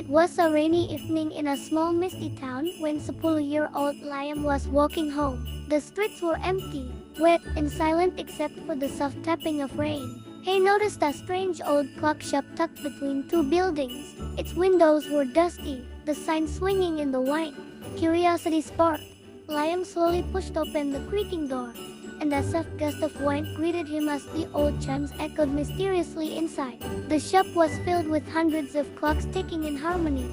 It was a rainy evening in a small misty town when 10-year-old Liam was walking home. The streets were empty, wet and silent except for the soft tapping of rain. He noticed a strange old clock shop tucked between two buildings. Its windows were dusty, the sign swinging in the wind. Curiosity sparked. Liam slowly pushed open the creaking door, and a soft gust of wind greeted him as the old chimes echoed mysteriously inside. The shop was filled with hundreds of clocks ticking in harmony,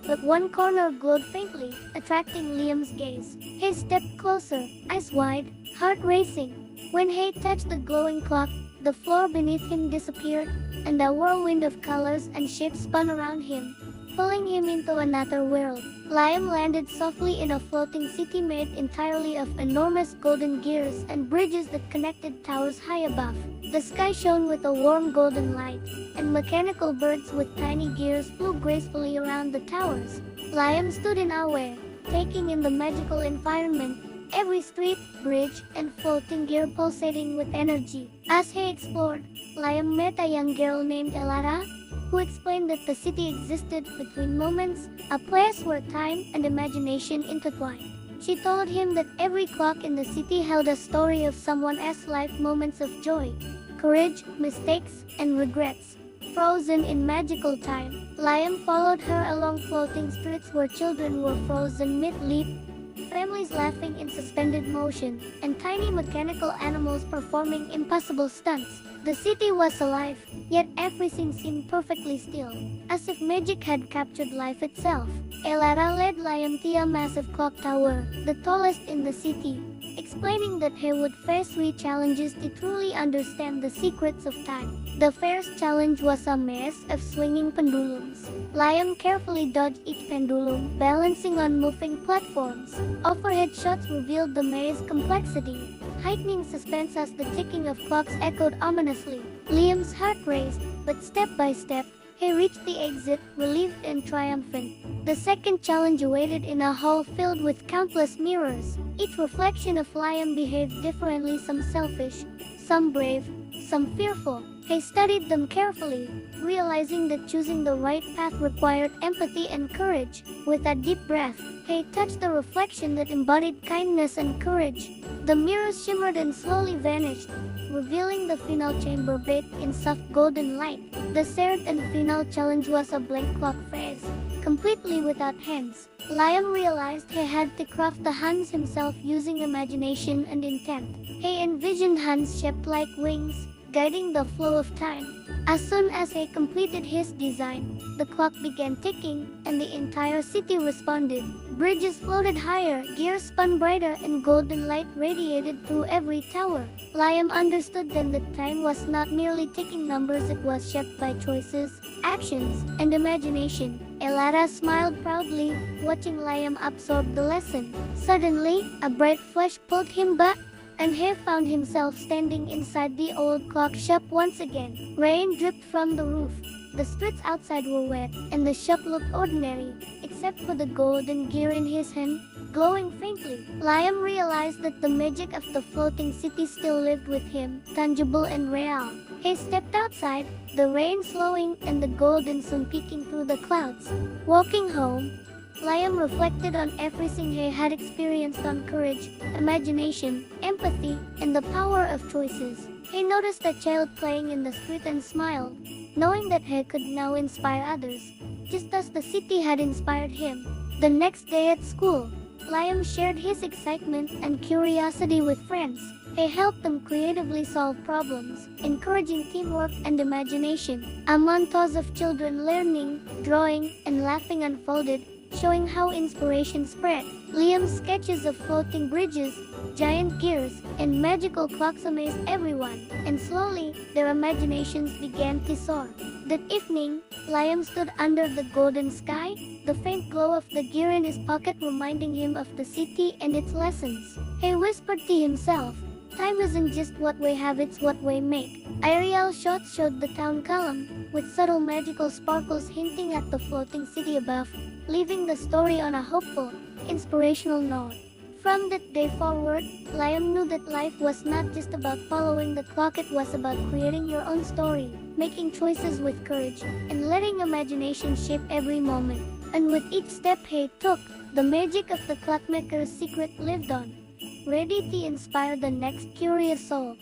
but one corner glowed faintly, attracting Liam's gaze. He stepped closer, eyes wide, heart racing. When he touched the glowing clock, the floor beneath him disappeared, and a whirlwind of colors and shapes spun around him, pulling him into another world. Liam landed softly in a floating city made entirely of enormous golden gears and bridges that connected towers high above. The sky shone with a warm golden light, and mechanical birds with tiny gears flew gracefully around the towers. Liam stood in awe, taking in the magical environment, every street, bridge, and floating gear pulsating with energy. As he explored, Liam met a young girl named Elara, who explained that the city existed between moments, a place where time and imagination intertwined. She told him that every clock in the city held a story of someone else's life, moments of joy, courage, mistakes, and regrets, frozen in magical time. Liam followed her along floating streets where children were frozen mid-leap, families laughing in suspended motion, and tiny mechanical animals performing impossible stunts. The city was alive, yet everything seemed perfectly still, as if magic had captured life itself. Elara led Liam to a massive clock tower, the tallest in the city, explaining that he would face 3 challenges to truly understand the secrets of time. The first challenge was a maze of swinging pendulums. Liam carefully dodged each pendulum, balancing on moving platforms. Overhead shots revealed the maze's complexity, heightening suspense as the ticking of clocks echoed ominously. Liam's heart raced, but step by step, he reached the exit, relieved and triumphant. The second challenge awaited in a hall filled with countless mirrors. Each reflection of Liam behaved differently, some selfish, some brave, some fearful. He studied them carefully, realizing that choosing the right path required empathy and courage. With a deep breath, he touched the reflection that embodied kindness and courage. The mirrors shimmered and slowly vanished, revealing the final chamber bathed in soft golden light. The third and final challenge was a blank clock face, completely without hands. Liam realized he had to craft the hands himself using imagination and intent. He envisioned hands shaped like wings, guiding the flow of time. As soon as he completed his design, the clock began ticking, and the entire city responded. Bridges floated higher, gears spun brighter, and golden light radiated through every tower. Liam understood then that time was not merely ticking numbers, it was shaped by choices, actions, and imagination. Elara smiled proudly, watching Liam absorb the lesson. Suddenly, a bright flash pulled him back, and he found himself standing inside the old clock shop once again. Rain dripped from the roof. The streets outside were wet, and the shop looked ordinary, except for the golden gear in his hand, glowing faintly. Liam realized that the magic of the floating city still lived with him, tangible and real. He stepped outside, the rain slowing and the golden sun peeking through the clouds. Walking home, Liam reflected on everything he had experienced, on courage, imagination, empathy, and the power of choices. He noticed a child playing in the street and smiled, knowing that he could now inspire others, just as the city had inspired him. The next day at school, Liam shared his excitement and curiosity with friends. He helped them creatively solve problems, encouraging teamwork and imagination. A montage of children learning, drawing, and laughing unfolded, showing how inspiration spread. Liam's sketches of floating bridges, giant gears, and magical clocks amazed everyone, and slowly, their imaginations began to soar. That evening, Liam stood under the golden sky, the faint glow of the gear in his pocket reminding him of the city and its lessons. He whispered to himself, "Time isn't just what we have, it's what we make." Aerial shots showed the town calm, with subtle magical sparkles hinting at the floating city above, leaving the story on a hopeful, inspirational note. From that day forward, Liam knew that life was not just about following the clock, it was about creating your own story. making choices with courage, and letting imagination shape every moment. And with each step he took, the magic of the clockmaker's secret lived on, ready to inspire the next curious soul.